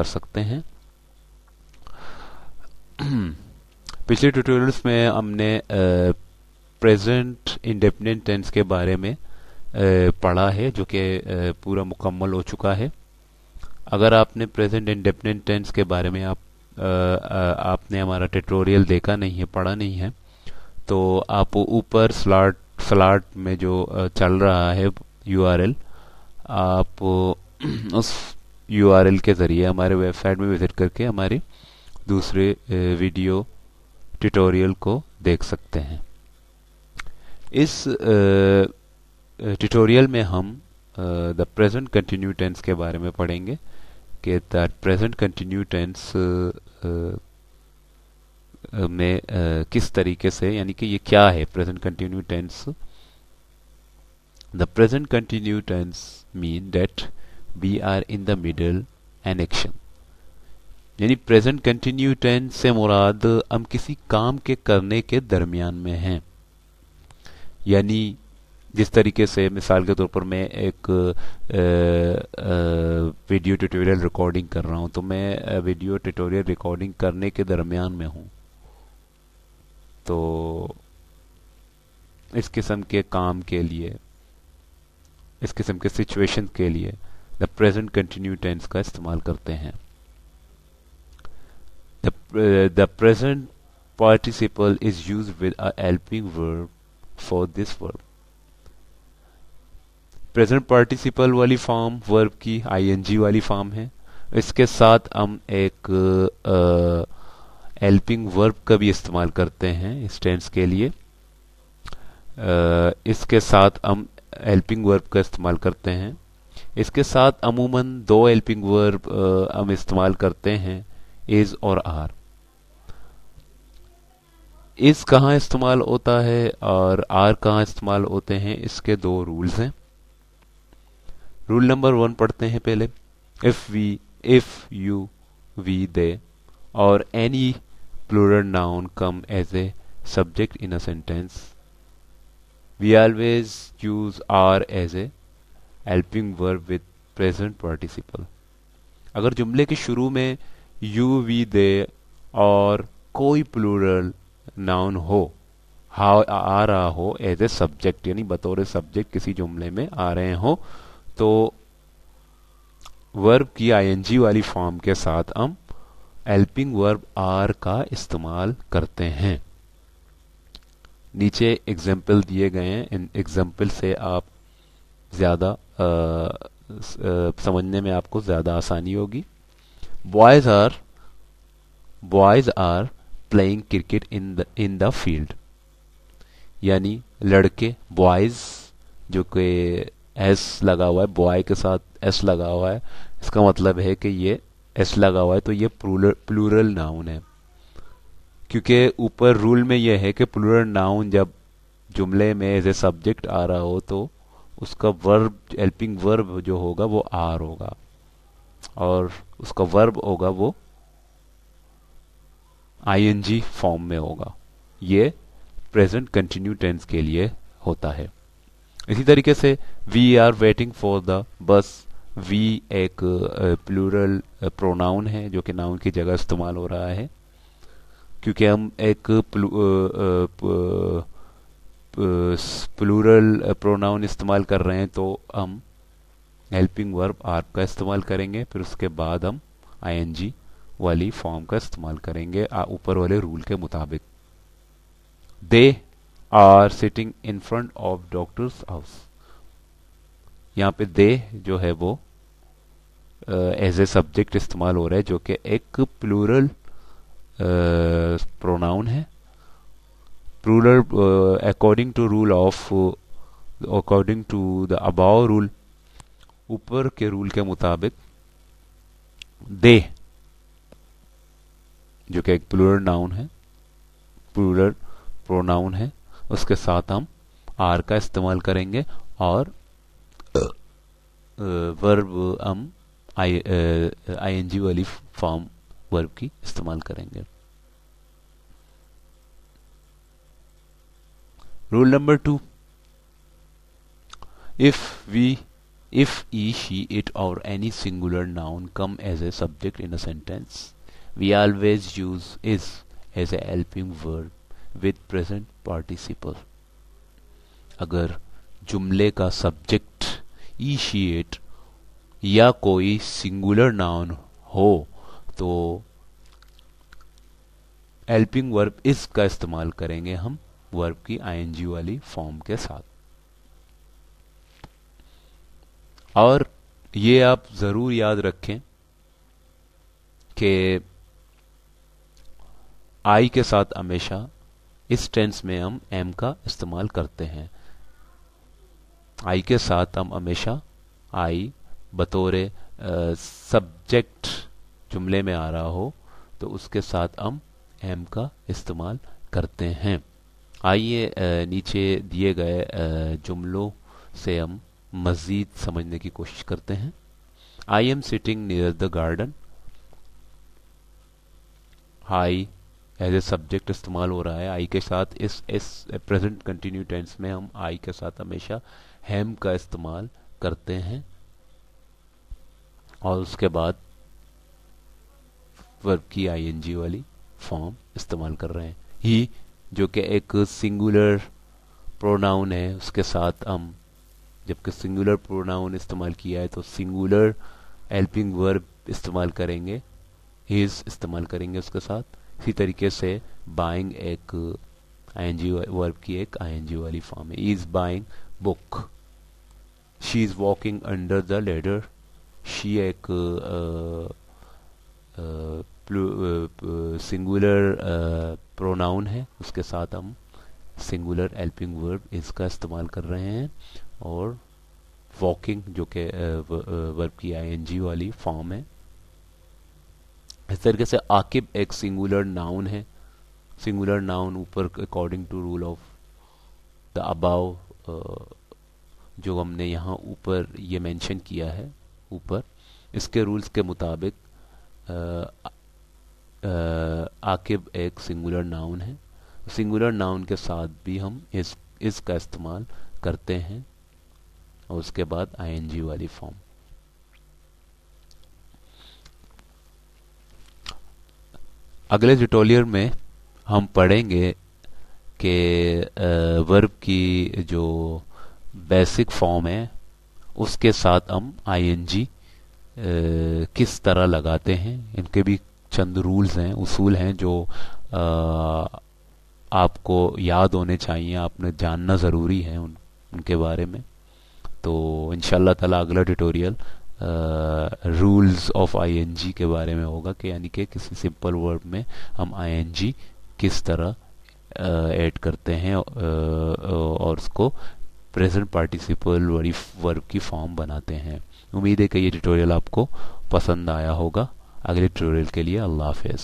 कर सकते हैं। पिछले ट्यूटोरियल्स में हमने प्रेजेंट इंडेफिनिट टेंस के बारे में पढ़ा है, जो कि पूरा मुकम्मल हो चुका है। अगर आपने प्रेजेंट इंडेफिनिट टेंस के बारे में आपने हमारा ट्यूटोरियल देखा नहीं है, पढ़ा नहीं है, तो आप ऊपर स्लाइड में जो चल रहा है यूआरएल, आप उस यूआरएल के ज़रिए हमारे वेबसाइट में विजिट करके हमारे दूसरे वीडियो ट्यूटोरियल को देख सकते हैं। इस ट्यूटोरियल में हम द प्रेजेंट कंटिन्यू टेंस के बारे में पढ़ेंगे कि द प्रेजेंट कंटिन्यू टेंस में किस तरीके से, यानी कि ये क्या है present continue tense. The present continue tense mean that we are in the middle an action, यानी प्रेजेंट कंटिन्यू टेंस से मुराद हम किसी काम के करने के दरमियान में हैं। यानी जिस तरीके से मिसाल के तौर पर मैं एक वीडियो ट्यूटोरियल रिकॉर्डिंग कर रहा हूं, तो मैं वीडियो ट्यूटोरियल रिकॉर्डिंग करने के दरमियान में हूं, तो इस किस्म के काम के लिए, इस किस्म के सिचुएशन के लिए द प्रेजेंट कंटिन्यू टेंस का इस्तेमाल करते हैं। The present participle is used with a helping verb for this verb. Present participle वाली फॉर्म वर्ब की आईएनजी वाली फॉर्म है। इसके साथ हम एक हेल्पिंग वर्ब का भी इस्तेमाल करते हैं इस टेंस के लिए। इसके साथ हम हेल्पिंग वर्ब का इस्तेमाल करते हैं। इसके साथ अमूमन दो हेल्पिंग वर्ब हम इस्तेमाल करते हैं, इज और आर। इज कहाँ इस्तेमाल होता है और आर कहाँ इस्तेमाल होते हैं, इसके दो रूल्स हैं। रूल नंबर 1 पढ़ते हैं पहले। इफ यू वी दे और any plural noun come as a subject in a sentence, we always use are as a helping verb with present participle. अगर जुमले के शुरू में यू वी दे और कोई प्लूरल नाउन हो, आ रहा हो एज ए सब्जेक्ट, यानी बतौर सब्जेक्ट किसी जुमले में आ रहे हो, तो वर्ब की आईएनजी वाली फॉर्म के साथ हम हेल्पिंग वर्ब आर का इस्तेमाल करते हैं। नीचे एग्जाम्पल दिए गए हैं, इन एग्जाम्पल से आप ज्यादा समझने में आपको ज्यादा आसानी होगी। Boys are playing cricket in the field, यानी लड़के, बॉयज जो कि एस लगा हुआ है, बॉय के साथ एस लगा हुआ है, इसका मतलब है कि ये एस लगा हुआ है तो ये प्लूरल नाउन है। क्योंकि ऊपर रूल में यह है कि प्लूरल नाउन जब जुमले में एज ए सब्जेक्ट आ रहा हो तो उसका वर्ब, हेल्पिंग वर्ब जो होगा वो आर होगा और उसका वर्ब होगा वो आईएनजी फॉर्म में होगा। ये प्रेजेंट कंटिन्यू टेंस के लिए होता है। इसी तरीके से we are waiting for the bus, we एक प्लूरल प्रोनाउन है जो कि नाउन की जगह इस्तेमाल हो रहा है। क्योंकि हम एक प्लूरल प्रोनाउन इस्तेमाल कर रहे हैं तो हम हेल्पिंग वर्ब आर का इस्तेमाल करेंगे, फिर उसके बाद हम आईएनजी वाली फॉर्म का इस्तेमाल करेंगे ऊपर वाले रूल के मुताबिक। They are sitting in front of doctor's house, यहाँ पे दे जो है वो एज ए सब्जेक्ट इस्तेमाल हो रहा है, जो कि एक प्लूरल प्रोनाउन है। Plural according to the above rule, ऊपर के रूल के मुताबिक दे जो कि एक प्लूरल नाउन है, प्लूरल प्रोनाउन है, उसके साथ हम आर का इस्तेमाल करेंगे और वर्ब हम आईएनजी वाली फॉर्म वर्ब की इस्तेमाल करेंगे। Rule number 2, if we if he, she, it or any singular noun come as a subject in a sentence, we always use is as a helping verb with present participle. अगर जुमले का subject E she it या कोई singular noun हो तो helping verb इस का इस्तेमाल करेंगे हम वर्ब की आईएनजी वाली फॉर्म के साथ। और ये आप जरूर याद रखें कि आई के साथ हमेशा इस टेंस में हम एम का इस्तेमाल करते हैं। आई के साथ हम हमेशा आई बतौर सब्जेक्ट जुमले में आ रहा हो तो उसके साथ हम एम का इस्तेमाल करते हैं। आइए नीचे दिए गए जुमलों से हम मजीद समझने की कोशिश करते हैं। I am sitting near the garden, I as a subject इस्तेमाल हो रहा है। आई के साथ इस प्रेजेंट कंटिन्यू टेंस में हम आई के साथ हमेशा हैम का इस्तेमाल करते हैं और उसके बाद वर्ब की आईएनजी वाली फॉर्म इस्तेमाल कर रहे हैं। ही जो कि एक सिंगुलर प्रोनाउन है उसके साथ हम जबकि सिंगुलर प्रोनाउन इस्तेमाल किया है तो सिंगुलर हेल्पिंग वर्ब इस्तेमाल करेंगे, हिज इस्तेमाल करेंगे उसके साथ। इसी तरीके से बाइंग एक आईएनजी वर्ब की एक आईएनजी वाली फॉर्म है। Is buying book, she is walking under the ladder, she एक सिंगुलर प्रोनाउन है उसके साथ हम सिंगुलर हेल्पिंग वर्ब इसका इस्तेमाल कर रहे हैं। और वॉकिंग जो कि वर्ब की आईएनजी वाली फॉर्म है। इस तरीके से आकिब एक सिंगुलर नाउन है। सिंगुलर नाउन ऊपर according to rule of the above जो हमने यहाँ ऊपर ये मेंशन किया है ऊपर, इसके रूल्स के मुताबिक आकिब एक सिंगुलर नाउन है। सिंगुलर नाउन के साथ भी हम इस का इस्तेमाल करते हैं और उसके बाद आईएनजी वाली फॉर्म। अगले ट्यूटोरियल में हम पढ़ेंगे कि वर्ब की जो बेसिक फॉर्म है उसके साथ हम आईएनजी किस तरह लगाते हैं। इनके भी चंद रूल्स हैं, उसूल हैं जो आपको याद होने चाहिए, आपने जानना ज़रूरी है उनके बारे में। तो इंशाल्लाह ताला अगला ट्यूटोरियल रूल्स ऑफ आईएनजी के बारे में होगा कि यानी कि किसी सिंपल वर्ब में हम आईएनजी किस तरह ऐड करते हैं और उसको प्रेजेंट पार्टिसिपल वर्ब की फॉर्म बनाते हैं। उम्मीद है कि ये ट्यूटोरियल आपको पसंद आया होगा। अगले ट्यूटोरियल के लिए अल्लाह हाफिज़।